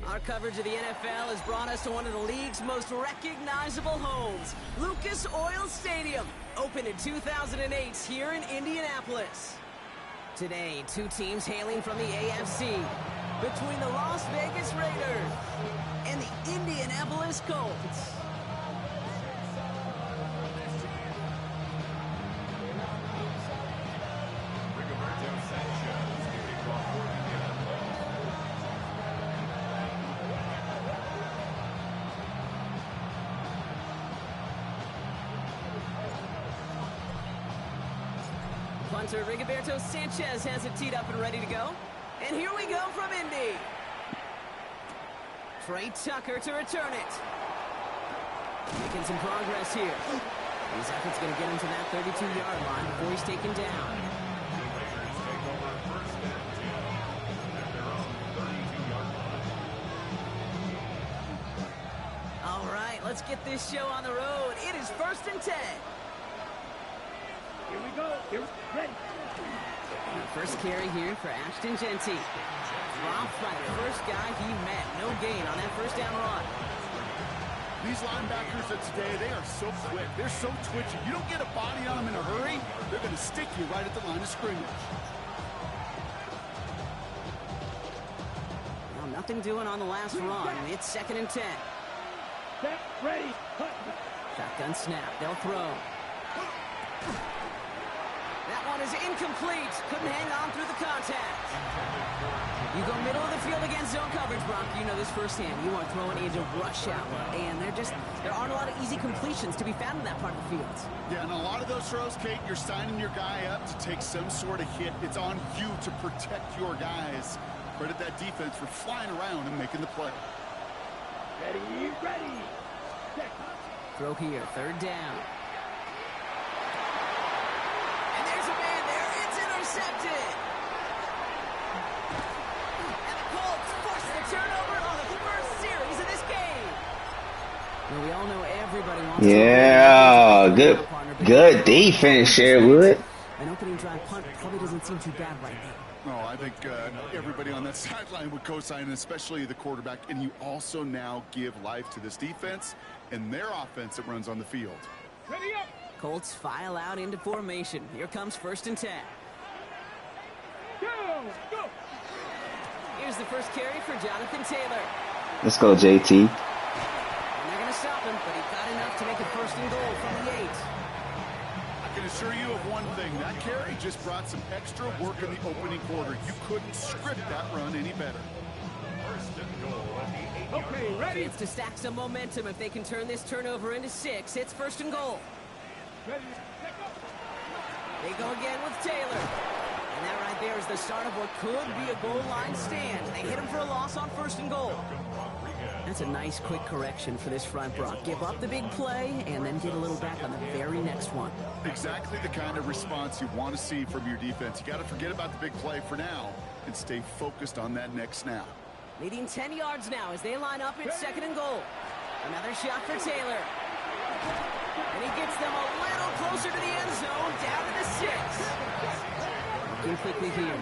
Our coverage of the NFL has brought us to one of the league's most recognizable homes, Lucas Oil Stadium, opened in 2008 here in Indianapolis. Today, two teams hailing from the AFC, between the Las Vegas Raiders and the Indianapolis Colts. Punter Rigoberto Sanchez has it teed up and ready to go. And here we go from Indy. Trey Tucker to return it. Making some progress here. His effort's going to get him to that 32-yard line before he's taken down. All right, let's get this show on the road. It is 1st and 10. Here we go. Here, ready. First carry here for Ashton Genty. Dropped by the first guy he met. No gain on that first down run. These linebackers of today, they are so quick. They're so twitchy. You don't get a body on them in a hurry, they're going to stick you right at the line of scrimmage. Well, nothing doing on the last run. It's 2nd and 10. Set, ready, cut. Shotgun snap. They'll throw. That one is incomplete. Couldn't hang on through the contact. You go middle of the field against zone coverage, Brock. You know this firsthand. You are throwing into rush hour. And there aren't a lot of easy completions to be found in that part of the field. Yeah, and a lot of those throws, Kate, you're signing your guy up to take some sort of hit. It's on you to protect your guys. Credit that defense for flying around and making the play. Ready, ready. Set. Throw here, 3rd down. Intercepted. And the Colts force the turnover on the first series of this game. Well, we all know everybody wants good defense, Sherwood. An opening drive punt probably doesn't seem too bad right now. No, I think everybody on that sideline would co-sign, especially the quarterback. And you also now give life to this defense and their offense that runs on the field. Ready up. Colts file out into formation. Here comes 1st and 10. Go! Here's the first carry for Jonathan Taylor. Let's go, JT. And they're going to stop him, but he got enough to make it 1st and goal from the 8. I can assure you of one thing. That carry just brought some extra work in the opening quarter. You couldn't script that run any better. 1st and goal. Okay, ready. Chance to stack some momentum if they can turn this turnover into 6. It's 1st and goal. Ready. They go again with Taylor. And that right there is the start of what could be a goal line stand. They hit him for a loss on 1st and goal. That's a nice quick correction for this front, Brock. Give up the big play and then get a little back on the very next one. Exactly the kind of response you want to see from your defense. You got to forget about the big play for now and stay focused on that next snap. Leading 10 yards now as they line up at 2nd and goal. Another shot for Taylor. And he gets them a little closer to the end zone, down to the 6. Looking quickly here.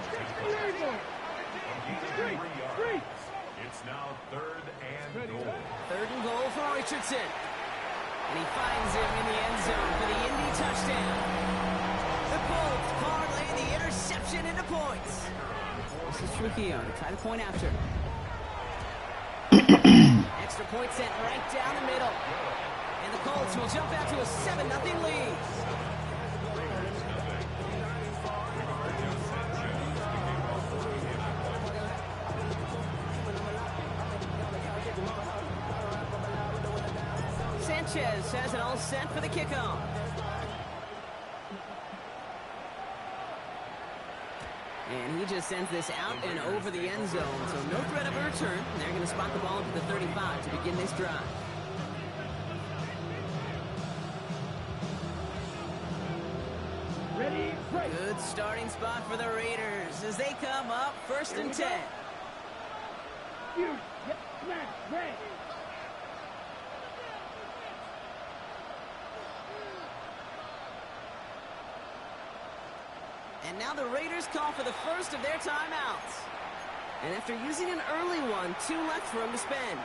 It's now 3rd and goal. 3rd and goal for Richardson. And he finds him in the end zone for the Indy touchdown. The Colts parlay the interception into points. This is Trujillo to try to point after. Extra point sent right down the middle. And the Colts will jump out to a 7-0 lead. Sanchez has it all set for the kickoff. And he just sends this out and over the end zone, so no threat of a return. They're going to spot the ball at the 35 to begin this drive. Ready, break. Good starting spot for the Raiders as they come up 1st and 10. You get smacked, red. And now the Raiders call for the first of their timeouts. And after using an early one, 2 left for him to spend.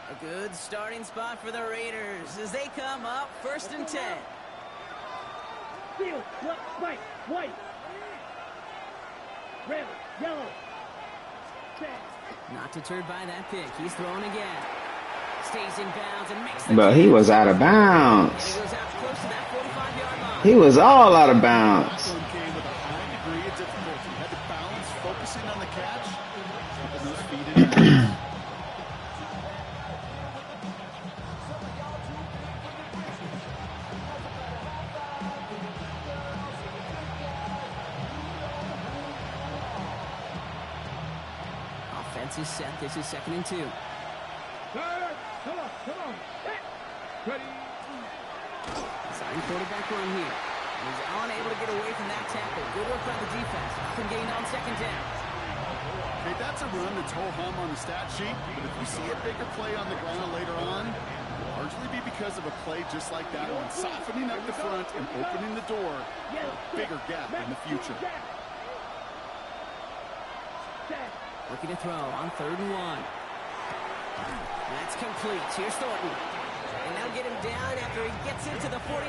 A good starting spot for the Raiders as they come up 1st and 10. Field, white, white. Red, yellow. Not deterred by that pick. He's throwing again. Stays in bounds and makes the But he was out of bounds. And he goes out close to that 45-yard line. He was all out of bounds. One came with a high degree of difficulty. Had to balance, focusing on the catch, keeping those feet in bounds. Offense is set. This is 2nd and 2. Come on. Ready. Starting quarterback run here. He's unable to get away from that tackle. Good work by the defense. Nothing gained on 2nd down. Okay, that's a run that's ho-hum on the stat sheet, but if we see a bigger play on the ground later on, it'll largely be because of a play just like that one, softening up the front and opening the door for a bigger gap in the future. Looking to throw on 3rd and 1. That's complete. Here's Thornton. And they'll get him down after he gets into the 48.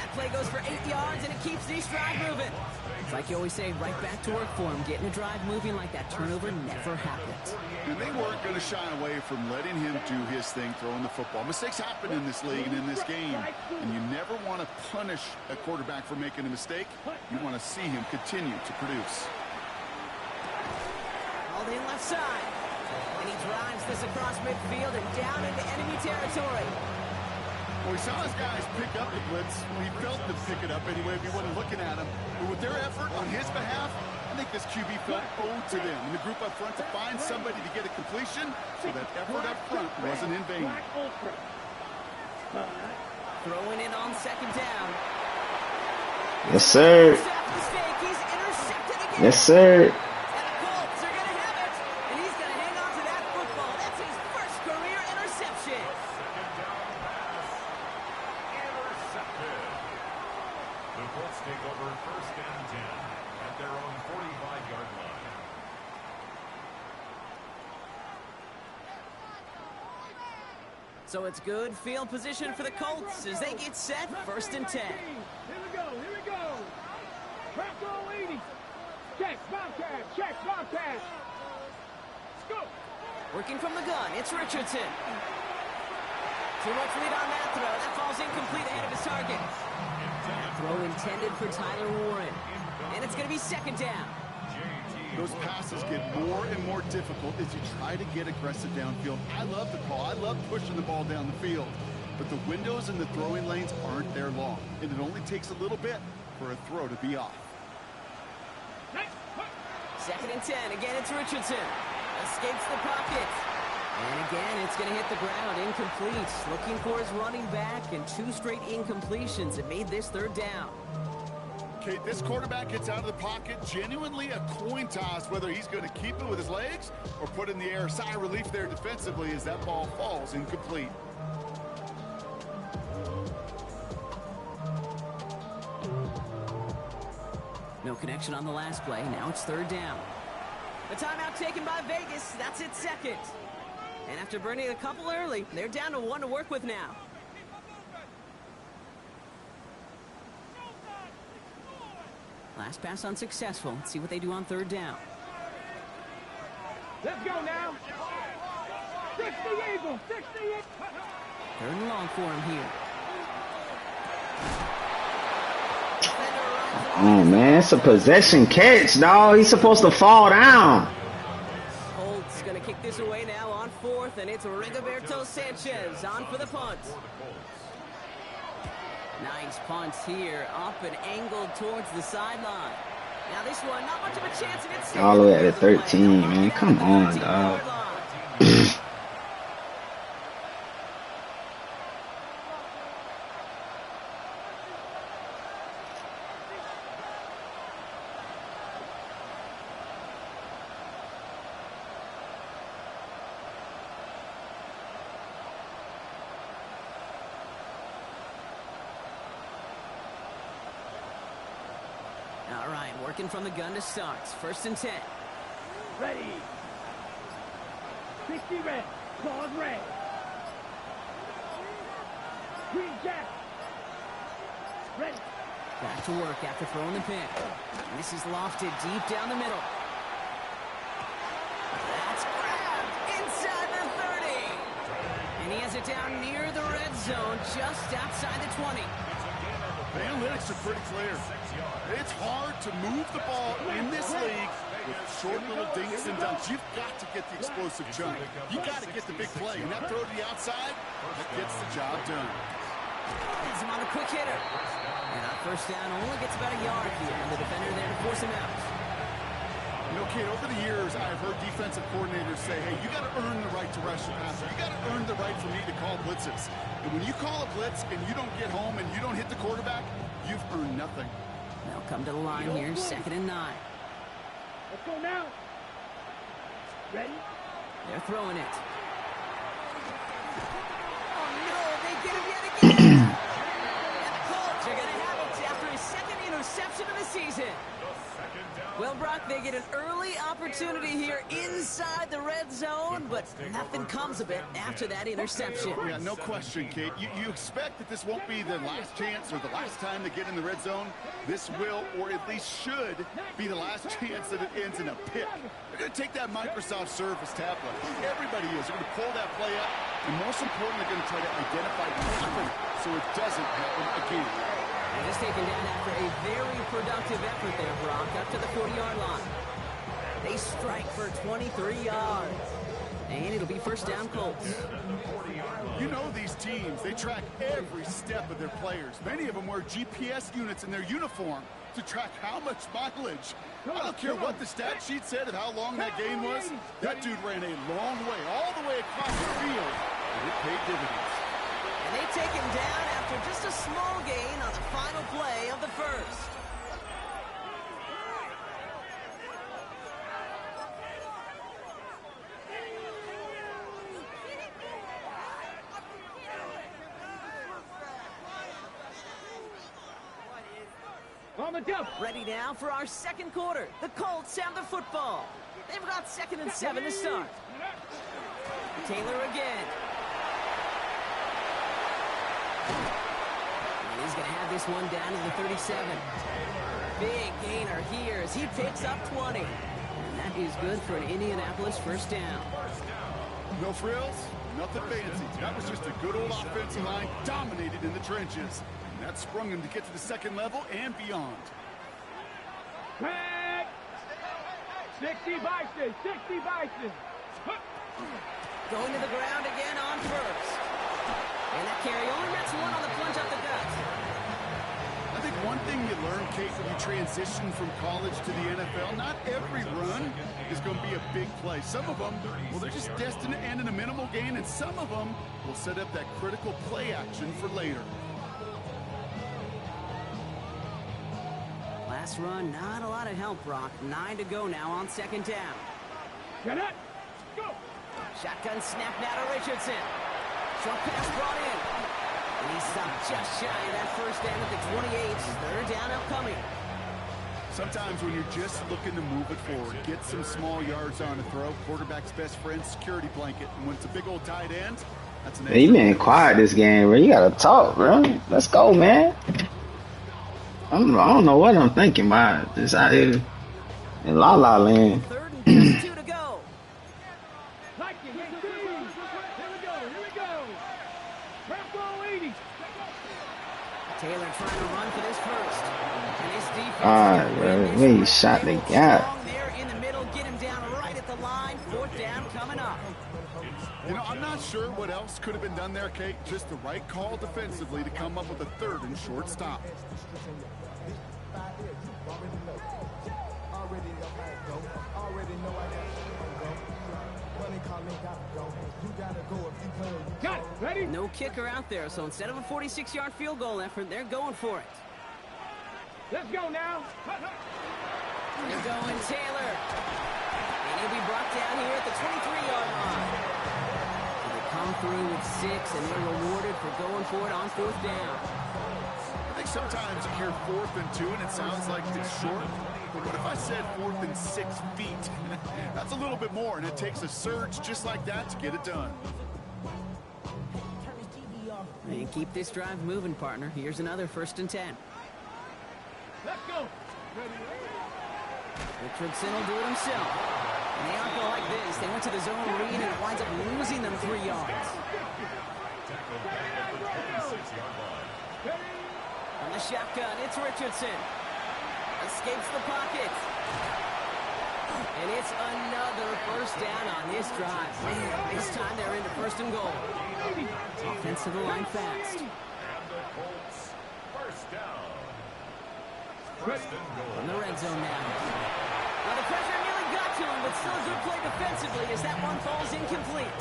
That play goes for 8 yards, and it keeps the drive moving. It's like you always say, right back to work for him. Getting a drive moving like that turnover never happens. And they weren't going to shy away from letting him do his thing throwing the football. Mistakes happen in this league and in this game, and you never want to punish a quarterback for making a mistake. You want to see him continue to produce. All in left side. And he drives this across midfield and down into enemy territory. Well, he saw his guys pick up the blitz. Well, he felt them pick it up anyway if he wasn't looking at him. But with their effort on his behalf, I think this QB felt owed to them. And the group up front to find somebody to get a completion, so that effort up front wasn't in vain. Throwing it on 2nd down. Yes, sir. Mistake. He's intercepted again. Yes, sir. And the Colts are going to have it. And he's going to hang on to that football. That's his first career interception. Intercepted. The Colts take over 1st and 10 at their own 45-yard line. So it's good field position for the Colts as they get set 1st and 10. Here we go. Trap roll 80. Check, Bobcat. Let's go. Working from the gun, it's Richardson. Too much lead on that throw. That falls incomplete ahead of his target. Throw intended for Tyler Warren. And it's going to be 2nd down. Those passes get more and more difficult as you try to get aggressive downfield. I love the call. I love pushing the ball down the field. But the windows in the throwing lanes aren't there long. And it only takes a little bit for a throw to be off. 2nd and 10. Again, it's Richardson. Escapes the pocket. And again, it's going to hit the ground. Incomplete. Looking for his running back, and 2 straight incompletions. It made this 3rd down. Okay, this quarterback gets out of the pocket. Genuinely a coin toss whether he's going to keep it with his legs or put it in the air. Sigh of relief there defensively as that ball falls incomplete. No connection on the last play. Now it's 3rd down. The timeout taken by Vegas. That's its 2nd. And after burning a couple early, they're down to 1 to work with now. Last pass unsuccessful. Let's see what they do on 3rd down. Let's go now. 60 Eagles. 60 Eagles. 3rd and long for him here. Oh, man, it's a possession catch, dog. He's supposed to fall down. Colts going to kick this away now on 4th, and it's Rigoberto Sanchez on for the punt. Nice punt here, up and angled towards the sideline. Now this one, not much of a chance of it. All the way at 13, man. Come on, dog. right, working from the gun to start. 1st and 10. Ready. 60 red. Claws red. Green jack. Ready. Back to work after throwing the pick. And this is lofted deep down the middle. That's grabbed inside the 30. And he has it down near the red zone, just outside the 20. The analytics are pretty clear. It's hard to move the ball in this league with short little dinks and dunks. You've got to get the explosive jump. You got to get the big play. And that throw to the outside, that gets the job done. He's him on the quick hitter. And on 1st down, only gets about a yard here. And the defender there to force him out. You know, kid, over the years, I've heard defensive coordinators say, hey, you got to earn the right to rush the passer. You got to earn the right for me to call blitzes. And when you call a blitz and you don't get home and you don't hit the quarterback, you've earned nothing. They'll come to the line here, 2nd and 9. Let's go now. Ready? They're throwing it. Oh, no, they get him yet again. And the Colts are going to have it after his 2nd interception of the season. Well, Brock, they get an early opportunity here inside the red zone, but nothing comes of it after that interception. Yeah, no question, Kate. You expect that this won't be the last chance or the last time they get in the red zone. This will, or at least should, be the last chance that it ends in a pick. They're going to take that Microsoft Surface tablet. Everybody is. They're going to pull that play up, and most importantly, they're going to try to identify what happened so it doesn't happen again. And just taken down after a very productive effort there, Brock, up to the 40-yard line. They strike for 23 yards. And it'll be 1st down Colts. You know these teams, they track every step of their players. Many of them wear GPS units in their uniform to track how much mileage. I don't care what the stat sheet said of how long that gain was. That dude ran a long way, all the way across the field, and it paid dividends. And they take him down after just a small gain on the final play of the 1st. On the jump. Ready now for our 2nd quarter. The Colts have the football. They've got 2nd and 7 to start. Taylor again. And he's going to have this one down to the 37. Big gainer here as he picks up 20. And that is good for an Indianapolis 1st down. No frills, nothing fancy. That was just a good old offensive line dominated in the trenches. And that sprung him to get to the 2nd level and beyond. Back. 60 Bison. 60 Bison. Going to the ground again on 1st. And that carry only gets one on the plunge up the gut. I think one thing you learn, Kate, when you transition from college to the NFL, not every run is going to be a big play. Some of them, well, they're just destined to end in a minimal gain, and some of them will set up that critical play action for later. Last run, not a lot of help, Brock. 9 to go now on 2nd down. Get it. Go. Shotgun snap now to Richardson. Short pass brought in. And he stopped just shy of that 1st down at the 28. 3rd down upcoming. Sometimes when you're just looking to move it forward, get some small yards on a throw, quarterback's best friend, security blanket. And when it's a big old tight end, that's an extra. You been quiet this game, bro. You gotta talk, bro. Let's go, man. I don't know what I'm thinking about. Just out here in La La Land. 3rd and just 2 to go. Like it. Here we go. Rambo 80. Taylor trying to run for this 1st. And his defense. Alright, bro. We shot the gap. There in the middle, get him down right at the line. 4th down coming up. You know, I'm not sure what else could have been done there, Kate. Just the right call defensively to come up with a 3rd and short stop. Got it. Ready? No kicker out there, so instead of a 46-yard field goal effort, they're going for it. Let's go now. They're going Taylor. And he'll be brought down here at the 23-yard line. And they come through with 6, and they're rewarded for going for it on 4th down. I think sometimes you hear 4th and 2 and it sounds like it's short. But what if I said 4th and 6 feet? That's a little bit more, and it takes a surge just like that to get it done. And keep this drive moving, partner. Here's another 1st and 10. Let's go. Richardson will do it himself. And they aren't going like this. They went to the zone read, and it winds up losing them 3 yards. Tackled back at the 26-yard line. On the shotgun, it's Richardson. Escapes the pocket. And it's another 1st down on this drive. Man, this time they're into 1st and goal. Offensive line fast. And the Colts, 1st down. 1st and goal. In the red zone now. Well, the pressure nearly got to him, but still a good play defensively as that one falls incomplete.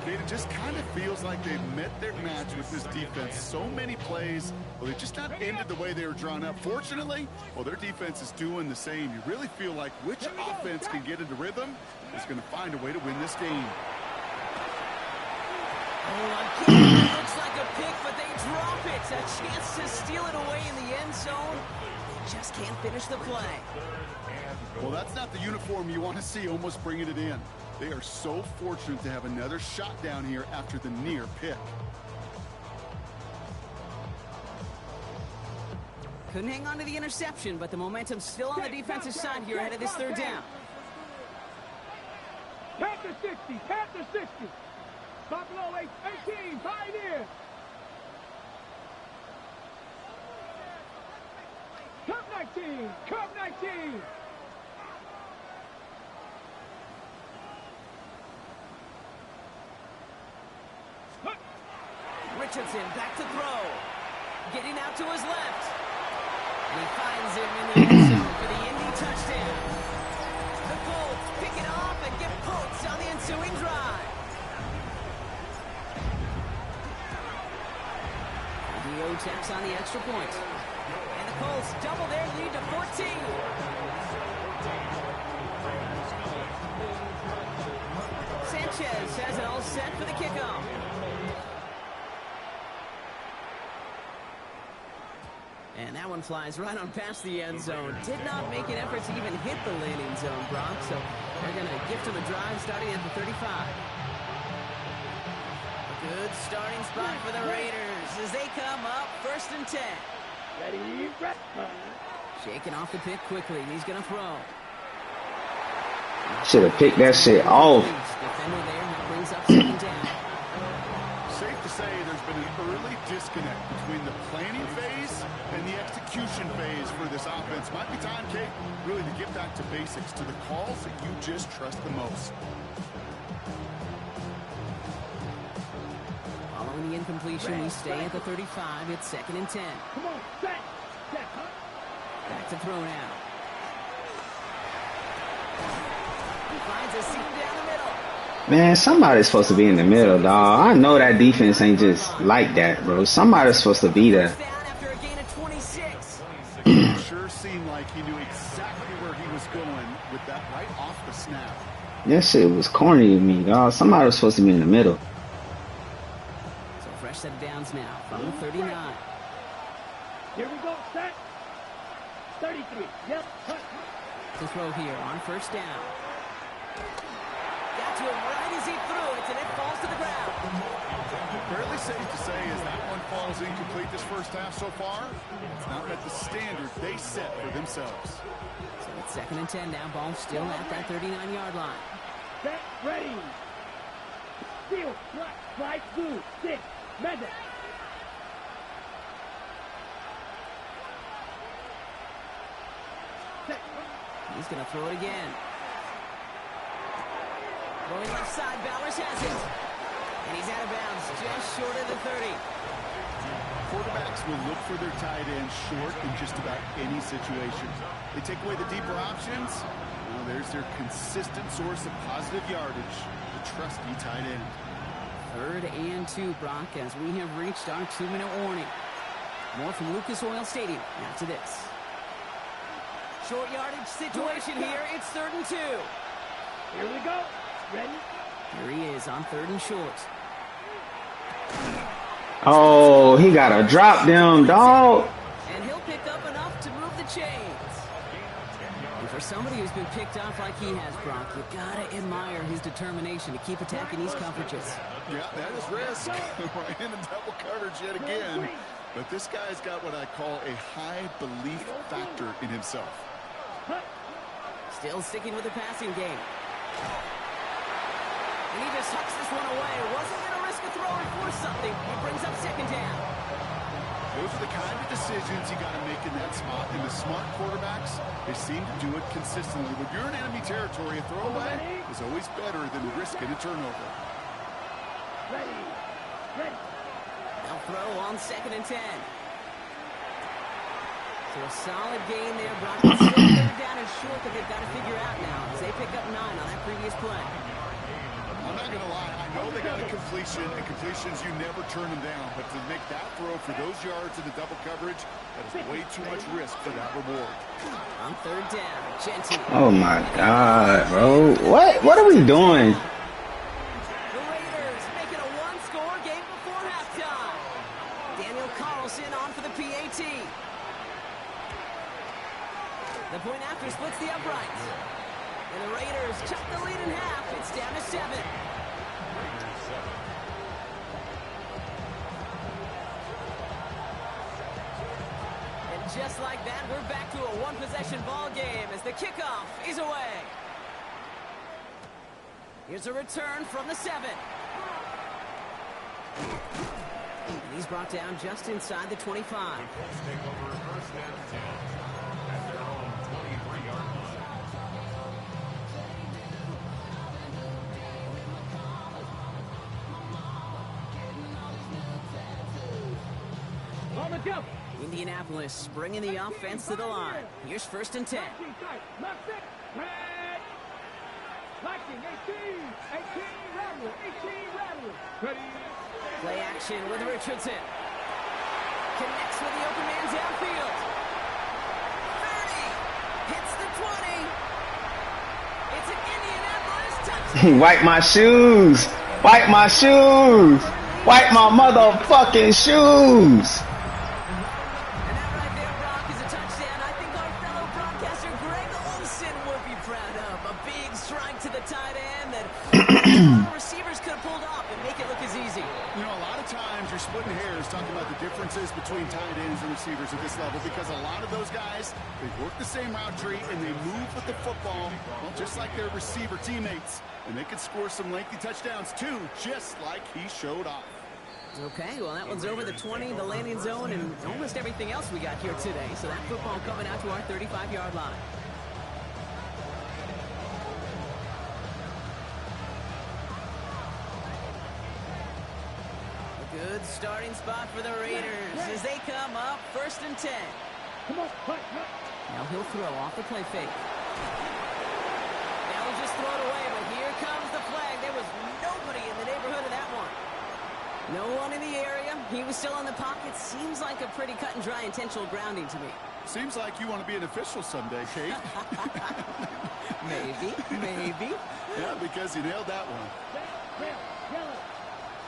It just kind of feels like they've met their match with this defense. So many plays, well, they just not ended the way they were drawn up. Fortunately, well, their defense is doing the same. You really feel like which offense can get into rhythm is going to find a way to win this game. Oh, again, it looks like a pick, but they drop it. A chance to steal it away in the end zone. Just can't finish the play. Well, that's not the uniform you want to see almost bringing it in. They are so fortunate to have another shot down here after the near pick. Couldn't hang on to the interception, but the momentum's still on the defensive side here ahead of this 3rd down. Panther 60, Panther 60. Buffalo 18, Pioneer. Cup 19, Cup 19. Richardson back to throw. Getting out to his left. And he finds him in the end zone for the Indy touchdown. The Colts pick it off and get pokes on the ensuing drive. DO checks on the extra point. And the Colts double their lead to 14. Sanchez has it all set for the kickoff. And that one flies right on past the end zone. Did not make an effort to even hit the landing zone, Brock. So they're going to gift him a drive starting at the 35. A good starting spot for the Raiders as they come up 1st and 10. Ready, Shaking off the pick quickly. He's going to throw. Should have picked that shit off. Defender there, that brings up 2nd down. Safe to say there's been an early disconnect between the planning phase and the execution phase for this offense. Might be time, Kate, really to get back to basics, to the calls that you just trust the most. Following the incompletion, we stay at the 35. It's 2nd and 10. Come on, set, huh? Back to throw now. He finds a seam down the middle. Man, somebody's supposed to be in the middle, dog. I know that defense ain't just like that, bro. Somebody's supposed to be there. Down after a gain of 26. Sure seemed like he knew exactly where he was going with that right off the snap. That shit was corny to me, dog. Somebody was supposed to be in the middle. So fresh set of downs now from the 39. Here we go, set. 33, yep, cut. To throw here on 1st down. Got to him right as he threw it, and it falls to the ground. Fairly safe to say as that one falls incomplete this 1st half so far, it's not met the standard they set for themselves. So it's 2nd and 10 now. Ball still at that 39-yard line. Set, ready. Steal, slide, through, 6, medic. He's going to throw it again. Going left side, Bowers has it. And he's out of bounds, just short of the 30. Quarterbacks will look for their tight end short in just about any situation. They take away the deeper options. Well, there's their consistent source of positive yardage, the trusty tight end. 3rd and 2, Brock, as we have reached our 2-minute warning. More from Lucas Oil Stadium after this. Short yardage situation here. It's 3rd and 2. Here we go. Ready? Here he is on 3rd and short. Oh, he got to drop them, dog. And he'll pick up enough to move the chains. And for somebody who's been picked off like he has, Brock, you gotta admire his determination to keep attacking these coverages. Yeah, that is risk. Right into double coverage yet again. But this guy's got what I call a high belief factor in himself. Still sticking with the passing game. And he just hucks this one away. Wasn't going to risk a throw or force something. He brings up second down. Those are the kind of decisions you got to make in that spot. And the smart quarterbacks, they seem to do it consistently. When you're in enemy territory, a throwaway is always better than risking a turnover. Ready. They'll throw on 2nd and 10. So a solid gain there. Brock is still third down and short that they've got to figure out now as they pick up 9 on that previous play. I'm not going to lie. I know they got a completion, and completions, you never turn them down. But to make that throw for those yards in the double coverage, that is way too much risk for that reward. On 3rd down, Genty. Oh, my God, bro. What are we doing? The Raiders making a one-score game before halftime. Daniel Carlson on for the PAT. The point after splits the uprights. And the Raiders chuck the lead in half. It's down to 7. And just like that, we're back to a one-possession ball game as the kickoff is away. Here's a return from the 7. And he's brought down just inside the 25. The Colts take over 1st and 10 at their own 23-yard line. On the jump. Indianapolis bringing the offense to the line. Here's 1st and 10. Liking 18, Rattler, 18, Rattler. Ready. Play action with Richardson. Connects with the open man downfield. 30. Hits the 20. It's an Indianapolis touchdown. Wipe my shoes. Wipe my shoes. Wipe my motherfucking shoes. And that right there, Brock, is a touchdown I think our fellow broadcaster Greg Olsen would be proud of. A big strike to the tight end that a lot of receivers could have pulled off and make it look as easy. You know, a lot of times you're splitting hairs talking about the differences between tight ends and receivers at this level because a lot of those guys, they work the same route tree and they move with the football, well, just like their receiver teammates. And they can score some lengthy touchdowns too, just like he showed off. Okay, well, that one's over the 20, the landing zone, and almost everything else we got here today. So that football coming out to our 35-yard line. A good starting spot for the Raiders as they come up 1st and 10. Come on, fight. Now he'll throw off the play fake. Now he'll just throw it away, but here comes the flag. There was nobody in the neighborhood of that one. No one in the area. He was still in the pocket. Seems like a pretty cut and dry intentional grounding to me. Seems like you want to be an official someday, Kate. Maybe. Yeah, because you nailed that one. Red, yellow,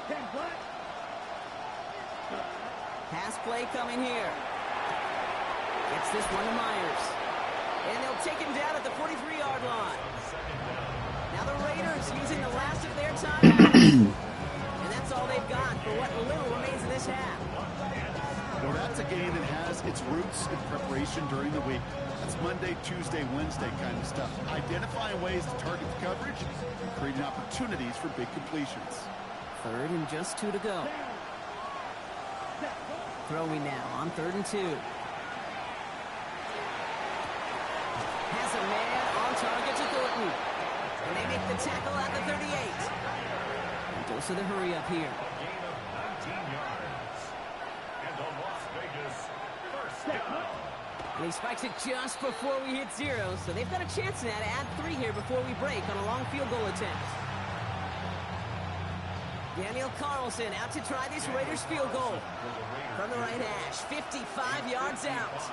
10 black. Pass play coming here. Gets this one to Myers. And they'll take him down at the 43-yard line. Now the Raiders using the last of their time. That's all they've got for what little remains in this half. Well, that's a game that has its roots in preparation during the week. That's Monday, Tuesday, Wednesday kind of stuff. Identifying ways to target the coverage and creating opportunities for big completions. 3rd and just 2 to go. Throwing now on 3rd and 2. Has a man on target to Thornton. And they make the tackle at the 38. Dose of the hurry up here. Gain of 19 yards. And the Las Vegas 1st down. And he spikes it just before we hit 0, so they've got a chance now to add 3 here before we break on a long field goal attempt. Daniel Carlson out to try this Raiders field goal. From the right hash, 55 yards out.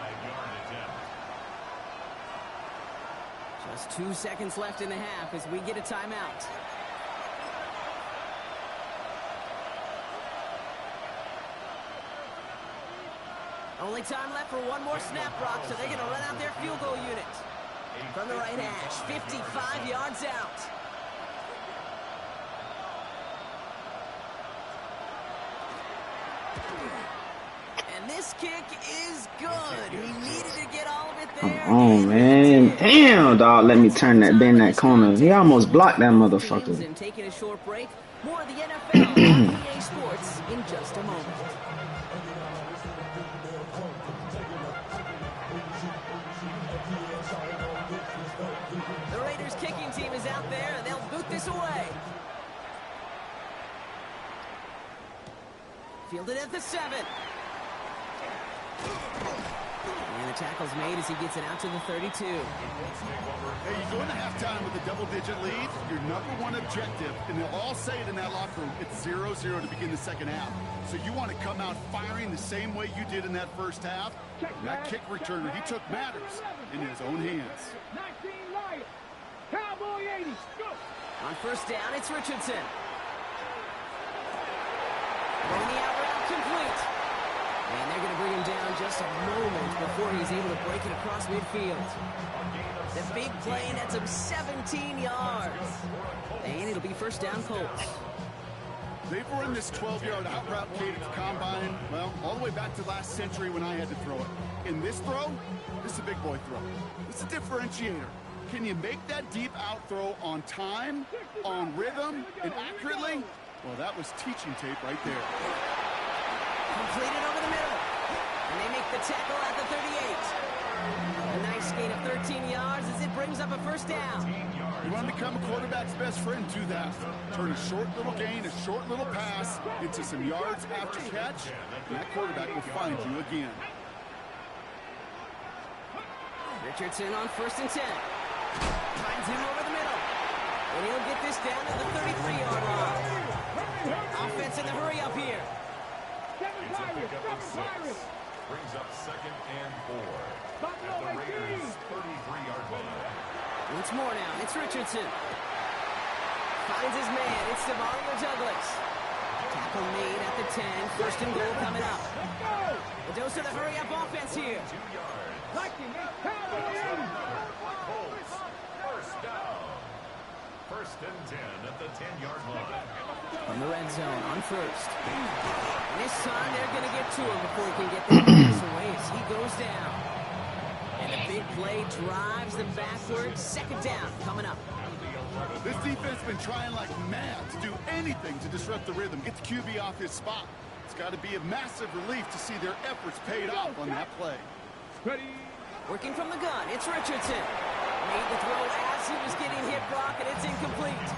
Just 2 seconds left in the half as we get a timeout. Only time left for one more snap, Brock, so they're going to run out their field goal unit. From the right hash, 55 yards out. And this kick is good. He needed to get all of it there. Come on, man. Damn, dog. Let me turn that bend that corner. He almost blocked that motherfucker. And taking a short break. More of the NFL on EA Sports in just a moment. The Raiders kicking team is out there, and they'll boot this away. Fielded at the 7. And the tackle's made as he gets it out to the 32. Hey, you go into halftime with a double-digit lead, your number one objective, and they'll all say it in that locker room, it's 0-0 to begin the second half. So you want to come out firing the same way you did in that first half. That kick returner, he took matters in his own hands. 19 Lions. Cowboy 80. Go. On first down, it's Richardson. Throwing the out route complete. And they're going to bring him down just a moment before he's able to break it across midfield. The big play nets him 17 yards. And it'll be first down Colts. They've run this 12-yard out route cadence at the combine, well, all the way back to last century when I had to throw it. In this throw, this is a big boy throw. It's a differentiator. Can you make that deep out throw on time, on rhythm, and accurately? Well, that was teaching tape right there. Completed over the middle. And they make the tackle at the 38. A nice gain of 13 yards as it brings up a first down. You want to become a quarterback's best friend, do that. Turn a short little gain, a short little pass into some yards after catch, and that quarterback will find you again. Richardson on first and 10. Finds him over the middle. And he'll get this down to the 33-yard line. Offense in the hurry up here. It's a pickup of 6. Brings up second and 4. At the Raiders' 33-yard line. Once more now, it's Richardson. Finds his man, it's Mario Douglas. Tackle made at the 10, first and goal coming up. A dose of the hurry-up offense here. 2 yards. Colts. First down. First and 10 at the 10-yard line. From the red zone on first. And this time they're going to get to him before he can get the pass away as he goes down. And the big play drives them backwards. Second down coming up. This defense has been trying like mad to do anything to disrupt the rhythm, get the QB off his spot. It's got to be a massive relief to see their efforts paid off on that play. Ready. Working from the gun, it's Richardson. Made the throw as he was getting hit, Brock, and it's incomplete.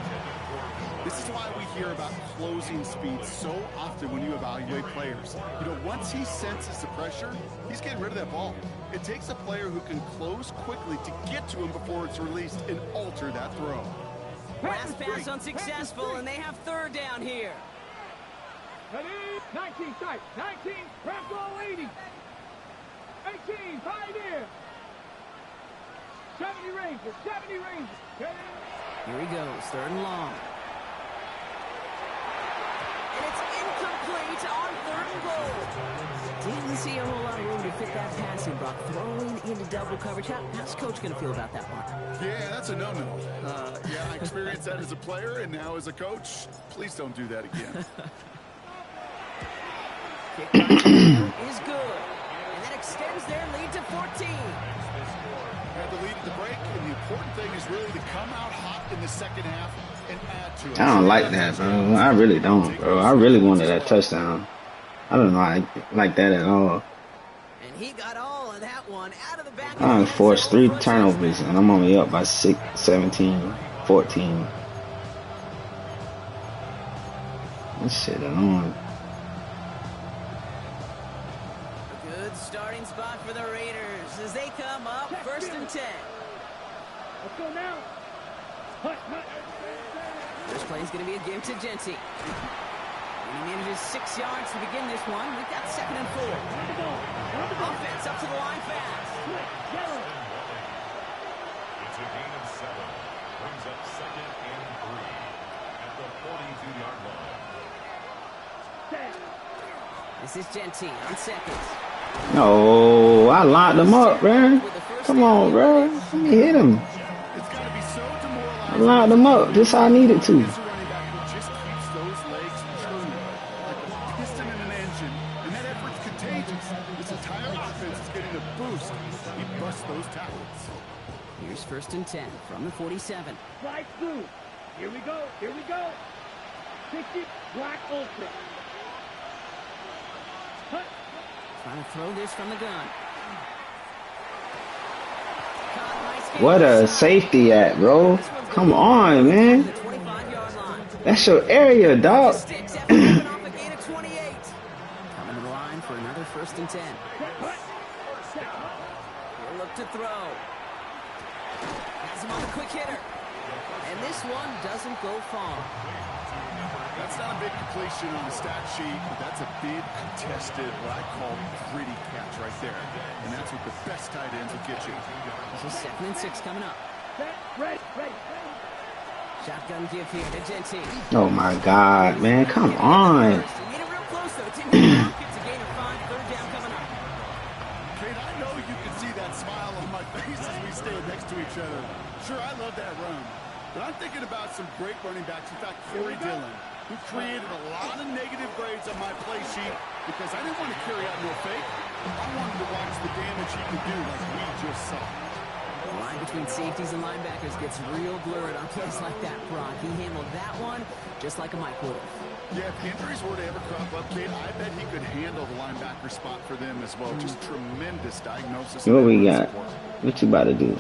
This is why we hear about closing speed so often when you evaluate players. You know, once he senses the pressure, he's getting rid of that ball. It takes a player who can close quickly to get to him before it's released and alter that throw. Last pass unsuccessful, and they have third down here. Ready. 19 tight. 19. Wrap ball 80. 18. Pioneer. 70 Rangers. 70 Rangers. Okay. Here he goes, third and long. And it's incomplete on third and goal. Didn't see a whole lot of room to fit that pass in, Brock. Throwing into double coverage. How's Coach going to feel about that one? Yeah, that's a no-no. Yeah, I experienced that as a player and now as a coach. Please don't do that again. Kick is good. And that extends their lead to 14. Had the lead at the break, and the important thing is really to come out hot in the second half and add to it. I don't like that, bro. I really don't, bro. I really wanted that touchdown. I don't know. I like that at all. And he got all of that one out of the back. I forced 3 turnovers, and I'm only up by 6, 17, 14. This shit annoying. Good starting spot for the Raiders as they come up first and 10. Let's go now. Hut, hut. First play is going to be a give to Genty. And he manages 6 yards to begin this one. We've got second and 4. Offense up to the line fast. It's a gain of 7. Brings up second and 3 at the 42-yard line. This is Genty on second. No, I locked him up, bro. Come on, bro. Let me hit him. It's got to be so demoralizing. I locked him up just how I needed to. Here's a running back who just keeps those legs churning like a piston in an engine, and that effort's contagious. This entire offense is getting a boost. He busts those tackles. Here's 1st and 10 from the 47. Slide through. Here we go. Here we go. 60 black ultra. Cut. Trying to throw this from the gun. What a safety at, bro. Come on, man. That's your area, dog. Coming to the line for another 1st and 10. He'll look to throw. Has him on the quick hitter. And this one doesn't go far. That's not a big completion on the stat sheet, but that's a big contested, what I call gritty catch right there. And that's what the best tight ends will get you. This is 2nd and 6 coming up. Ready. Shotgun give here to Gentry. Oh my God, man. Come on. He made it real close, though. It didn't hit the It's a gain of 5. 3rd down coming up. Kate, I know you can see that smile on my face as we stand next to each other. Sure, I love that run. But I'm thinking about some great running backs. In fact, Corey Dillon, who created a lot of negative grades on my play sheet because I didn't want to carry out no fake. I wanted to watch the damage he could do like we just saw. The line between safeties and linebackers gets real blurred on plays like that, Brock. He handled that one just like a Mike would have. Yeah, if injuries were to ever crop up, Kate, I bet he could handle the linebacker spot for them as well. Just tremendous diagnosis. What we got? What you about to do?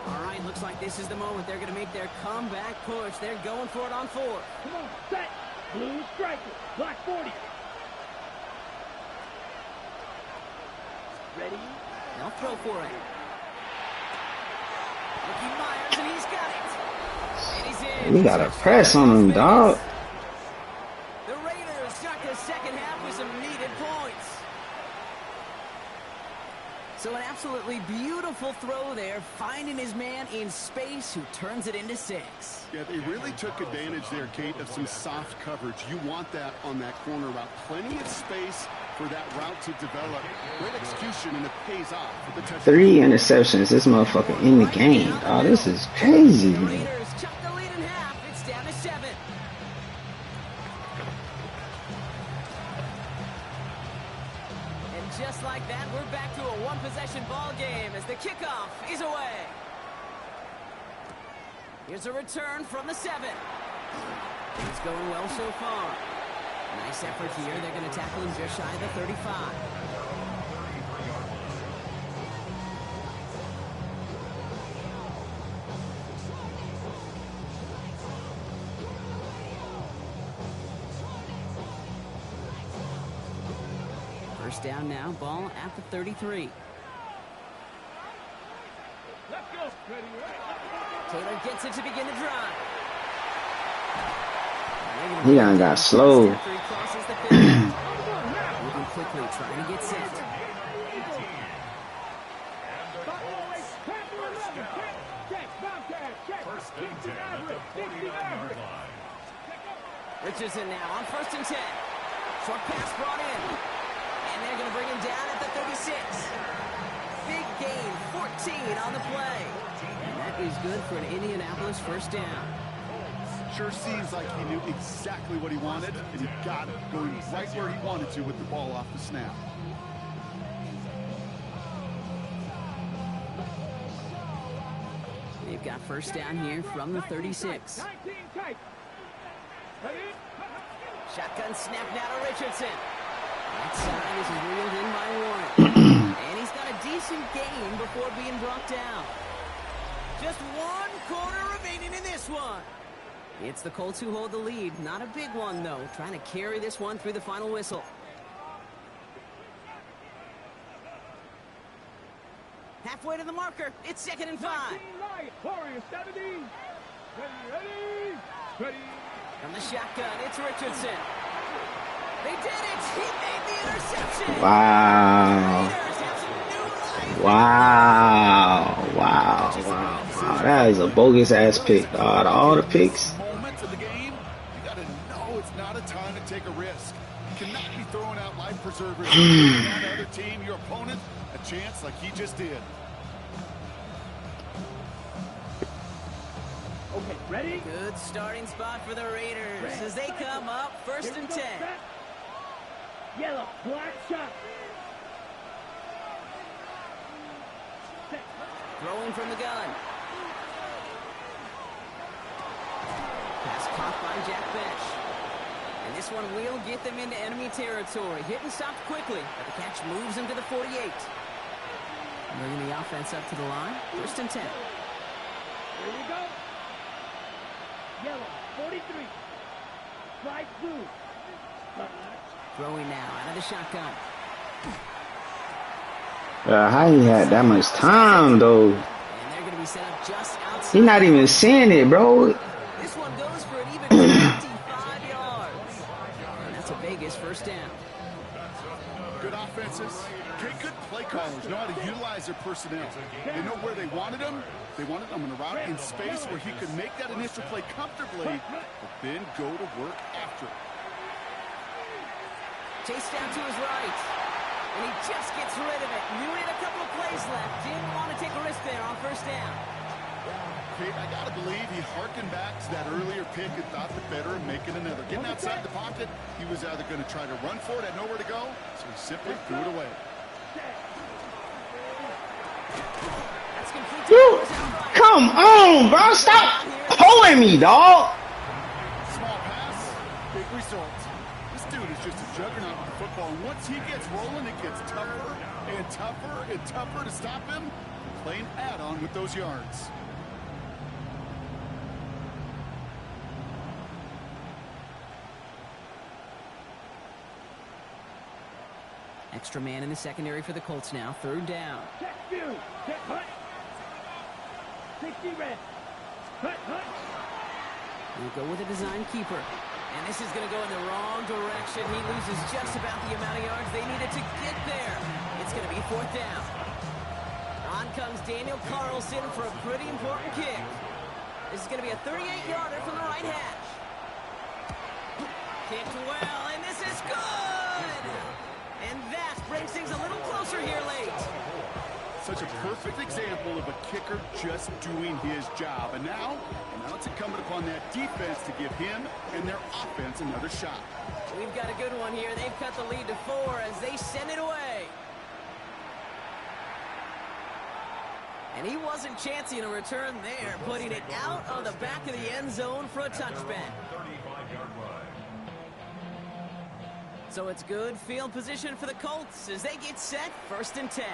All right, looks like this is the moment. They're going to make their comeback push. They're going for it on 4. Come on, set. Blue striker. Black 40. Ready? They'll throw for it. Ricky Myers, and he's got it. And he's in. We got to press on him, dog. The Raiders start the second half with some needed points. So an absolutely beautiful throw there, finding his man in space who turns it into 6. Yeah, they really took advantage there, Kate, of some soft coverage. You want that on that corner route. Plenty of space for that route to develop. Great execution, and it pays off with the touchdown. 3 interceptions. This motherfucker in the game. Oh, this is crazy, man. Raiders chuck the lead in half. It's down to 7. And just like that, we're back to a one-possession ball game as the kickoff is away. Here's a return from the 7. It's going well so far. Nice effort here. They're going to tackle him just shy of the 35. First down now, ball at the 33. Let's go. Ready. Taylor gets it to begin the drive. He done got slow. After he crosses the 50. Moving quickly, trying to get set. First and 10 at the 49-yard line. Richardson now on 1st and 10. Short pass brought in. And they're going to bring him down at the 36. Big gain, 14 on the play. And that is good for an Indianapolis first down. Sure seems like he knew exactly what he wanted, and he got it, going right where he wanted to with the ball off the snap. They've got first down here from the 36. Shotgun snap now to Richardson. That side is reeled in by Warren. And he's got a decent gain before being brought down. Just 1 quarter remaining in this one. It's the Colts who hold the lead. Not a big one, though. Trying to carry this one through the final whistle. Halfway to the marker. It's 2nd and 5. Warrior 70. Ready. From the shotgun, it's Richardson. They did it. He made the interception. Wow. Wow. That is a bogus ass pick. All the picks. Moments of the game, you got to know it's not a time to take a risk. You cannot be throwing out life preservers and giving that other team, your opponent, a chance like he just did. Okay, ready? Good starting spot for the Raiders as they come up first and 10. Yellow, black shot. Throwing from the gun. Pass caught by Jack Bench. And this one will get them into enemy territory. Hit and stopped quickly, but the catch moves him to the 48. Bringing the offense up to the line. First and 10. Here we go. Yellow, 43. Strike blue. Throwing now out of the shotgun. How he had that much time, though? And they're going to be set up just outside. He not even seeing it, bro. This one goes for an even 25 yards. And that's a Vegas first down. Good offenses. Good play callers know how to utilize their personnel. They know where they wanted them. They wanted them in a route in space where he could make that initial play comfortably, but then go to work after it. Chase down to his right. And he just gets rid of it. Knew he had a couple of plays left. Didn't want to take a risk there on first down. Kate, I got to believe he harkened back to that earlier pick and thought the better of making another. Getting outside the pocket, he was either going to try to run for it, had nowhere to go, so he simply threw it away. That's complete. Dude, come on, bro. Stop pulling me, dog. Small pass, big result. This dude is just a juggernaut with football. And once he gets rolling, it gets tougher and tougher and tougher to stop him. Playing add-on with those yards. Extra man in the secondary for the Colts now. Third down. Check view. Check hut. 60 red. Hut, hut. We'll go with a design keeper. And this is going to go in the wrong direction. He loses just about the amount of yards they needed to get there. It's going to be fourth down. On comes Daniel Carlson for a pretty important kick. This is going to be a 38-yarder from the right hash. Kicked well, and this is good! And that brings things a little closer here late. Such a perfect example of a kicker just doing his job. And now it's incumbent upon that defense to give him and their offense another shot. We've got a good one here. They've cut the lead to 4 as they send it away. And he wasn't chancing a return there, putting it out of the back of the end zone for a touchback. So it's good field position for the Colts as they get set first and 10.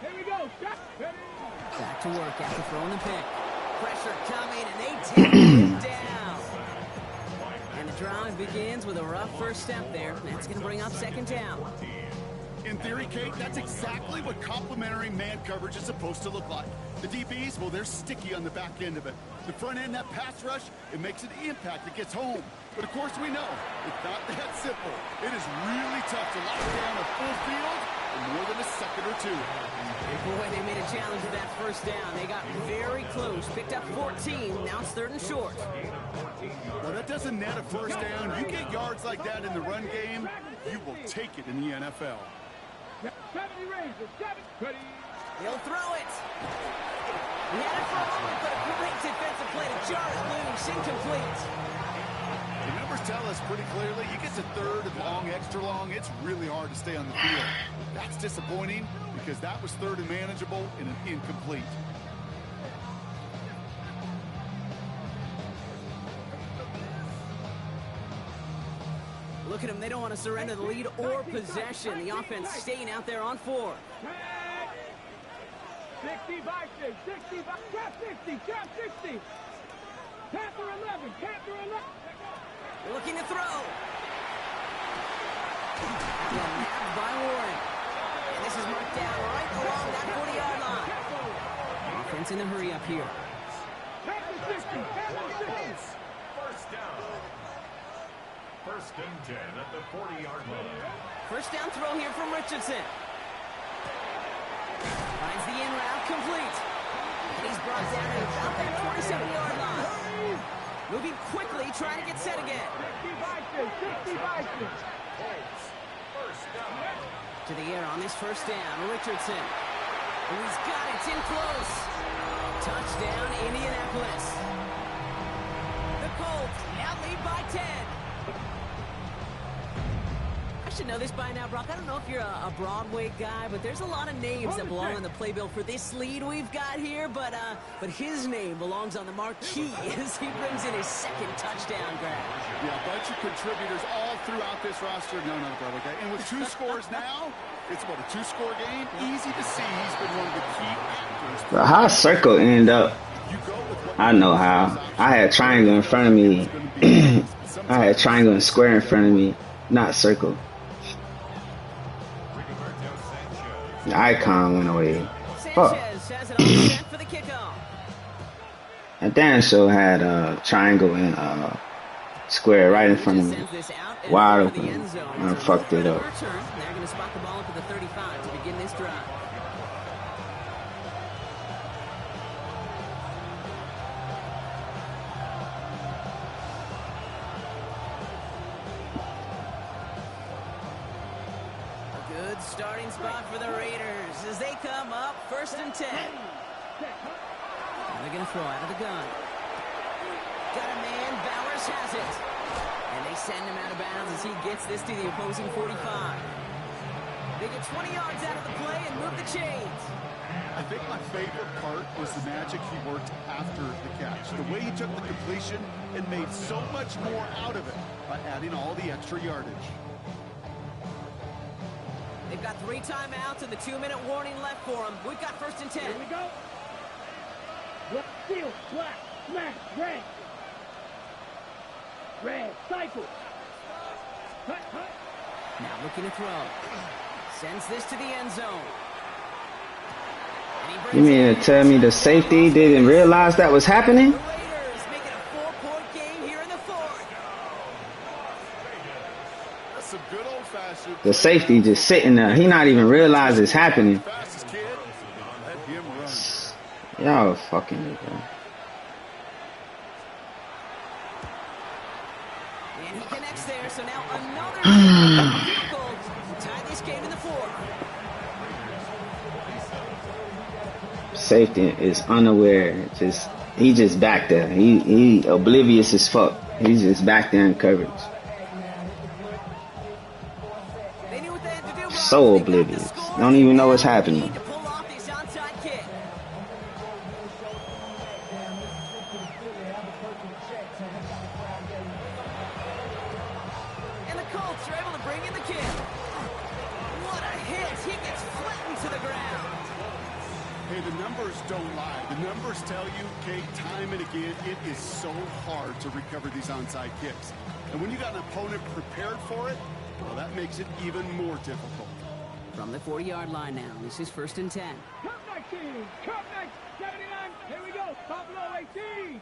Here we go. Back to work after throwing the pick. Pressure coming, and they take him down. And the drive begins with a rough first step there. That's going to bring up second down. In theory, Kate, that's exactly what complementary man coverage is supposed to look like. The DBs, well, they're sticky on the back end of it. The front end, that pass rush, it makes an impact. It gets home. But, of course, we know it's not that simple. It is really tough to lock down a full field in more than a second or two. Boy, they made a challenge of that first down. They got very close. Picked up 14. Now it's third and short. Well, that doesn't net a first down. You get yards like that in the run game, you will take it in the NFL. 70 Rangers, 70. He'll throw it. He had it for a moment, but a great defensive play to jar it loose. Incomplete. The numbers tell us pretty clearly, you get to third and long, extra long, it's really hard to stay on the field. That's disappointing because that was third and manageable and an incomplete. Look at them. They don't want to surrender the lead or possession. The offense staying out there on 4. 65, 65, cap 60, cap 60. Panther 11, Panther 11. Looking to throw. Nabbed by Warren. And this is marked down right along that 40-yard line. Offense in the hurry up here. Panther 60, Panther 60. First down. First and 10 at the 40-yard line. First down throw here from Richardson. Finds the in route complete. And he's brought down at about that 47-yard line. Moving quickly, trying to get set again. 65, 65. Colts. First down. To the air on this first down, Richardson. Oh, he's got it. It's in close. Touchdown, Indianapolis. The Colts now lead by 10. I should know this by now, Brock. I don't know if you're a Broadway guy, but there's a lot of names that belong on the playbill for this lead we've got here. But his name belongs on the marquee as he brings in his second touchdown grab. Yeah, a bunch of contributors all throughout this roster. No, not a Broadway guy. And with 2 scores now, it's about a 2-score game. Easy to see he's been one of the key actors. But how circle end up? I know how. I had triangle in front of me. I had triangle and square in front of me, not circle. The icon went away. Fuck. I damn sure had triangle and square right in front of me. Wide open. I fucked it up. They're going to spot the ball up at the 35 to begin this drive. Good starting spot for the Raiders as they come up 1st and 10. They're going to throw out of the gun. Got a man, Bowers has it. And they send him out of bounds as he gets this to the opposing 45. They get 20 yards out of the play and move the chains. I think my favorite part was the magic he worked after the catch. The way he took the completion and made so much more out of it by adding all the extra yardage. They've got 3 timeouts and the 2-minute warning left for them. We've got 1st and 10. Here we go. Left field, black, smash, red. Red, cycle. Cut. Now looking to throw. Sends this to the end zone. You mean to tell me the safety didn't realize that was happening? The Raiders make it a 4-point game here in the 4th. That's some good old-fashioned. The safety just sitting there. He not even realize it's happening. Fastest kid. Let him run. Y'all fucking me, bro. And he connects there, so now another vehicle to tie this game in the 4th. Safety is unaware. He just back there. He oblivious as fuck. He's just back there in coverage. They knew what they had to do, Brock. So They got the oblivious. score. Don't even know what's They happening. need to pull off this onside kick. And the Colts are able to bring in the kick. What a hit. He gets flattened to the ground. Hey, the numbers don't lie. The numbers tell you, Kate, time and again, it is so hard to recover these onside kicks. And when you got an opponent prepared for it, well, that makes it even more difficult. From the 40-yard line now, this is 1st and 10. Cut 19. Cut 79. Here we go. Buffalo 18.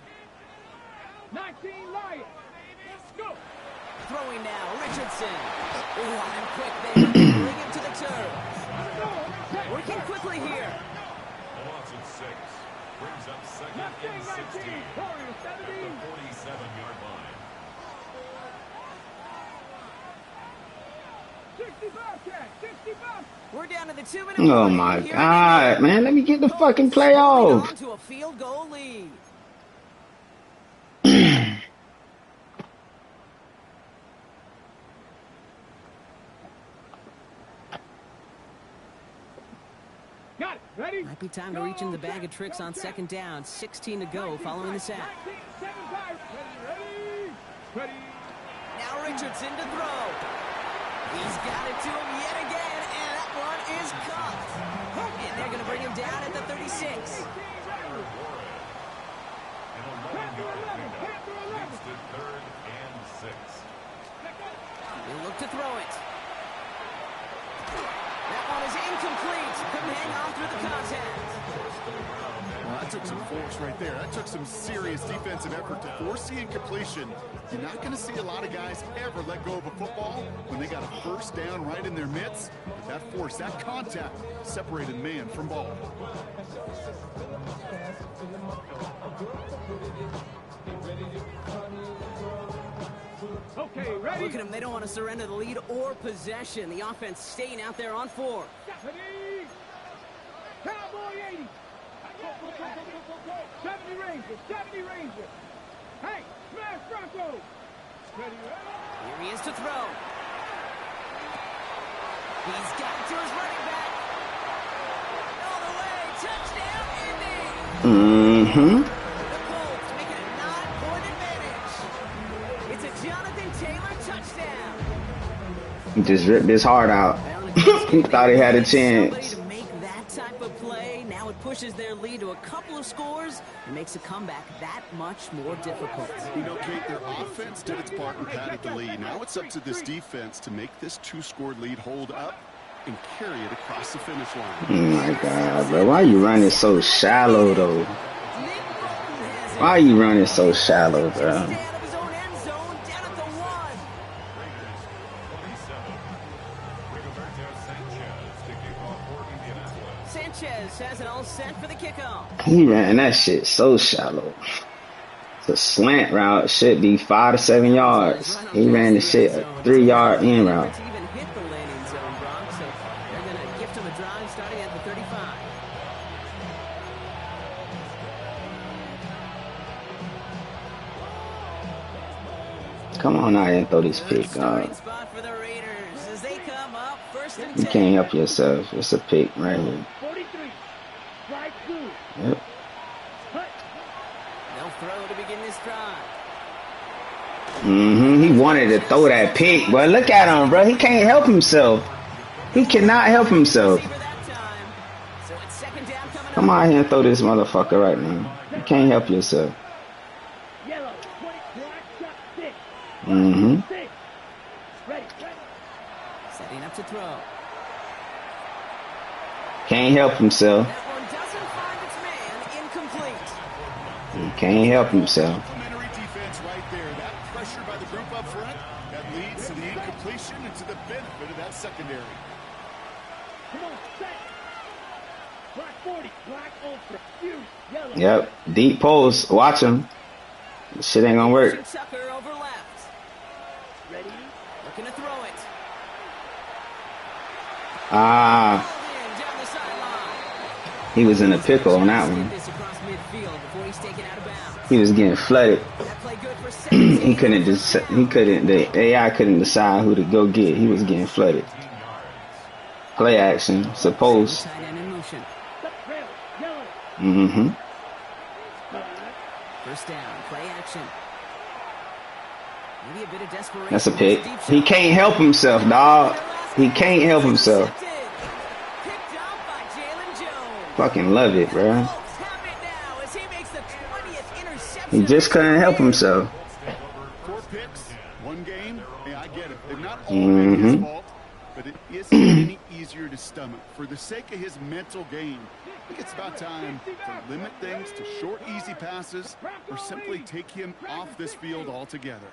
19 Lions. Go. Throwing now, Richardson. Line quick there. Bring him to the turf. Working quickly here. Loss of 6. Brings up 2nd and 16. 19. Warriors 17. At the 47-yard line. 65 catch. 65. We're down to the 2-minute Oh warning my here god, man. Let me get the fucking play on off. to a field goal lead. Got it. Ready? Might be time to reach in the bag of tricks on 2nd down. 16 to go following the sack. 19, 75. Ready. Ready. Now Richardson to throw. He's got it to him yet again, and that one is caught. And they're going to bring him down at the 36. An 11-yard pickup. Leads to 3rd and 6. He'll look to throw it. That one is incomplete. Couldn't hang on through the contact. Well, that took some force right there. That took some serious defensive effort to force the incompletion. You're not going to see a lot of guys ever let go of a football when they got a 1st down right in their midst. But that force, that contact, separated man from ball. Okay, ready? Look at them. They don't want to surrender the lead or possession. The offense staying out there on 4. Ready? Cowboy 80. 70 Rangers. 70 Rangers. Hey, smash Bronco. Ready? Here he is to throw. He's got it to his running back. All the way. Touchdown, Indy. Mm-hmm. The Colts making a 9-point advantage. It's a Jonathan Taylor touchdown. He just ripped his heart out. He thought he had a chance. To make that type of play, now it pushes their lead to a couple of scores and makes a comeback that much more difficult. You know, Kate, their offense did its part and padded the lead. Now it's up to this defense to make this 2-score lead hold up and carry it across the finish line. Oh my God, bro. Why you running so shallow, though? Why are you running so shallow, bro? Sanchez has it all set for the kickoff. He ran that shit so shallow. It's a slant route. Should be 5 to 7 yards. He ran the shit a 3-yard in route. Even hit the landing zone, Brock, so they're going to gift him a drive starting at the 35. Come on out and throw this pick. Starting spot for the Raiders as they come up first and 10. You can't help yourself. It's a pick right here. 43. Strike 2. Yep. They'll throw to begin this drive. He wanted to throw that pick, but look at him, bro. He can't help himself. He cannot help himself. So it's second down coming Come out here and throw this motherfucker right now. You can't help yourself. Yellow. 20. Black shot 6. 6. Ready. Setting up to throw. Can't help himself. That one doesn't find its man. Incomplete. He can't help himself. Complimentary defense right there. That pressure by the group up front, that leads to the incompletion and to the benefit of that secondary. Come on, set. Black 40. Black ultra. Huge. Yellow. Yep. Deep post. Watch him. This shit ain't gonna work. Tucker over left. Ready? Looking to throw it. Ah. Down the sideline. He was in a pickle on that one. This across midfield before he's taken out of bounds. He was getting flooded. That play good for 17. He couldn't. The AI couldn't decide who to go get. He was getting flooded. Play action. Suppose. Tight end in motion. Mm-hmm. First down. Play action. Maybe a bit of desperation. That's a pick. He can't help himself, dog. He can't help himself. Picked off by Jalen Jones. Fucking love it, bro. Colts have it now as he makes the 20th interception. He just couldn't help himself. 4 picks, 1 game. Yeah, I get it. They've not all been his fault, but it isn't any easier to stomach. For the sake of his mental game, I think it's about time to limit things to short, easy passes or simply take him off this field altogether.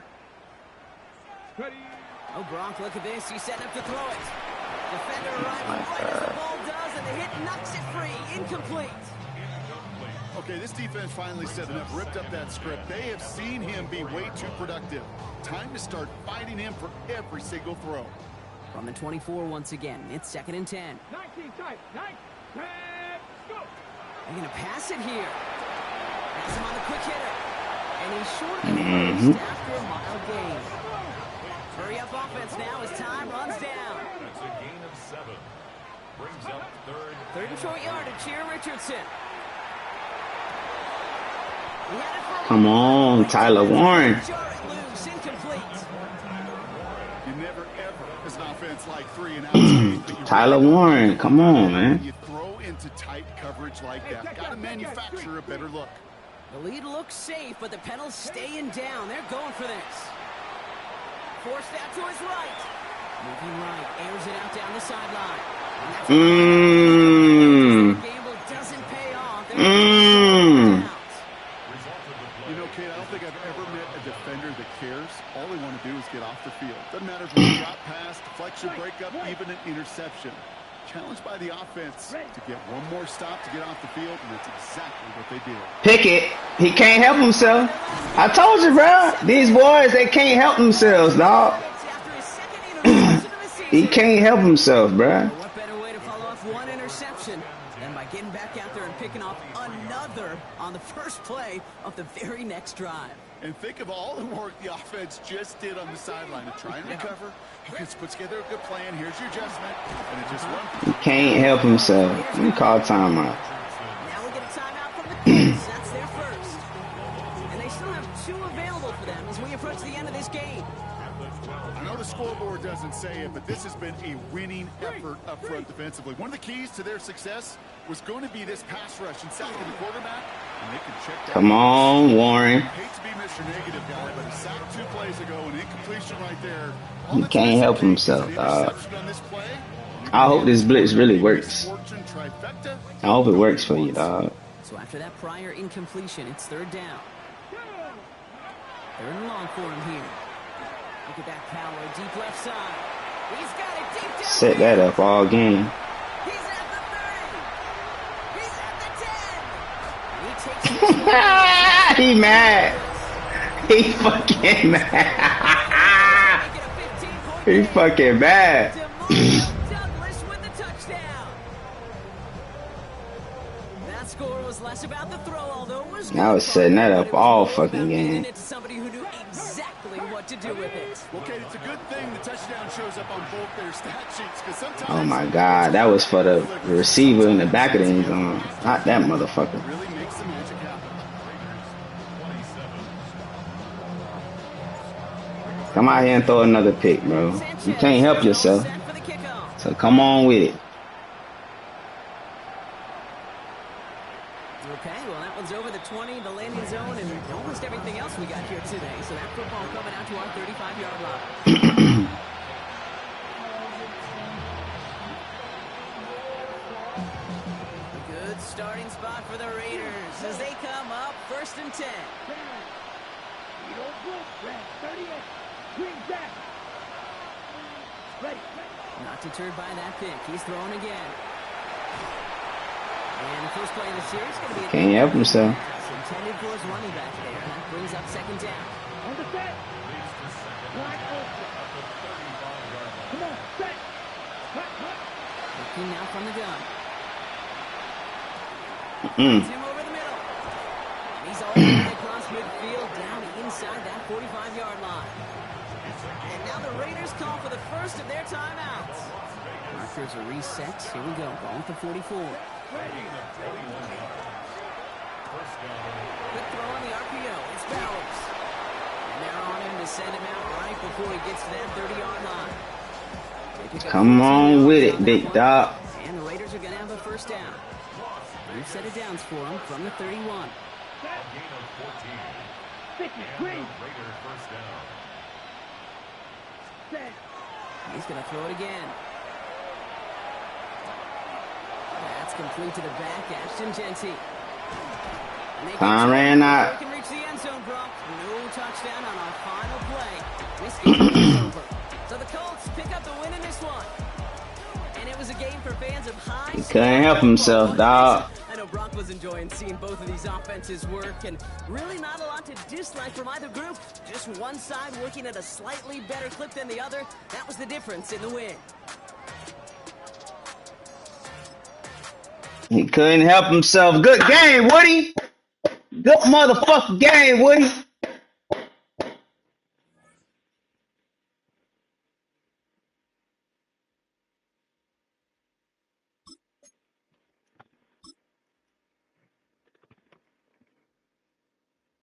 Ready? Oh, Brock, look at this. He's setting up to throw it. Defender arriving right as the ball does, and the hit knocks it free. Incomplete. Okay, this defense finally set it up, ripped up that script. They have seen him be way too productive. Time to start fighting him for every single throw. From the 24 once again. It's second and 10. 19 tight. 9. 10. Go. They're going to pass it here. Pass him on the quick hitter. And he's short of the first after a mile gain. Hurry up offense now as time runs down. That's a gain of 7. Brings up Third and short yardage here, Richardson. He had it for Come on, Tyler Warren. Jar it loose, incomplete. You never ever, as an offense like 3 and out. Tyler Warren, come on, man. You throw into tight coverage like that. Got to manufacture a better look. The lead looks safe, but the Penals staying down. They're going for this. Forced out to his right. Moving right, airs it out down the sideline. Gamble doesn't pay off. You know, Kate, I don't think I've ever met a defender that cares. All they want to do is get off the field. Doesn't matter if it's a drop pass, deflection, breakup, even an interception. Challenged by the offense to get one more stop to get off the field, and that's exactly what they did. Pickett, he can't help himself. I told you, bro. These boys, they can't help themselves, dog. He can't help himself, bro. What better way to follow off one interception than by getting back out there and picking off another on the first play of the very next drive. And think of all the work the offense just did on the sideline to try and recover. Okay, let's put together a good plan. Here's your adjustment. And it just went. He can't help himself. We call timeout. Now we get a timeout from the Colts. That's their first. And they still have 2 available for them as we approach the end of this game. I know the scoreboard doesn't say it, but this has been a winning effort up front defensively. One of the keys to their success was going to be this pass rush and sacking the quarterback, and they can check that. Come on, Warren. I hate to be Mr. Negative guy, but a sack 2 plays ago, an incompletion right there. He can't help himself, dog. I hope this blitz really works. I hope it works for you, dog. So after that prior incompletion, it's 3rd down. 3rd and long for him here. Look at that power, deep left side. He's got it deep down. Set that up all game. He's at the 30. He's at the 10. And he takes He mad. He fucking mad. He fucking mad. Douglas with the touchdown. That score was less about the throw, although it was. I was setting that up all fucking game. It's somebody who knew exactly what to do with it. Okay, it's a good thing the touchdown shows up on both their stat sheets, because sometimes. Oh my God, that was for the receiver in the back of the end zone. Not that motherfucker. Really makes the magic happen. Come out here and throw another pick, bro. You can't help yourself. So come on with it. Okay, well that one's over the 20, the landing zone, and almost everything else we got here today. So that football coming out to our 35-yard line. A good starting spot for the Raiders as they come up 1st and 10. Not deterred by that pick. He's throwing again. And the first play of the series is going to be. Can't help himself. It's intended for his running back there. And that brings up 2nd down. On the set. Wide open. Come on, set. Looking now from the gun. Mm. Him over the middle. And he's all the way across midfield down inside that 45-yard line. And now the Raiders call for the first of their timeouts. Markers are reset. Here we go. Ball at the 44. Quick throw on the RPO. It's Bowers. And they're on him to send him out right before he gets to that 30-yard line. Come on with it, big dog. And the Raiders are going to have a first down. 3 set of downs for him from the 31. He's going to throw it again. That's complete to the back, Ashton Genty. Time ran out. Can reach the end zone, Brock. No touchdown on our final play. This game is over. So the Colts pick up the win in this one. And it was a game for fans of high. He couldn't help himself, dog. I know Brock was enjoying seeing both of these offenses work, and really not a lot to dislike from either group. Just one side working at a slightly better clip than the other. That was the difference in the win. He couldn't help himself. Good game, Woody. Good motherfucking game, Woody.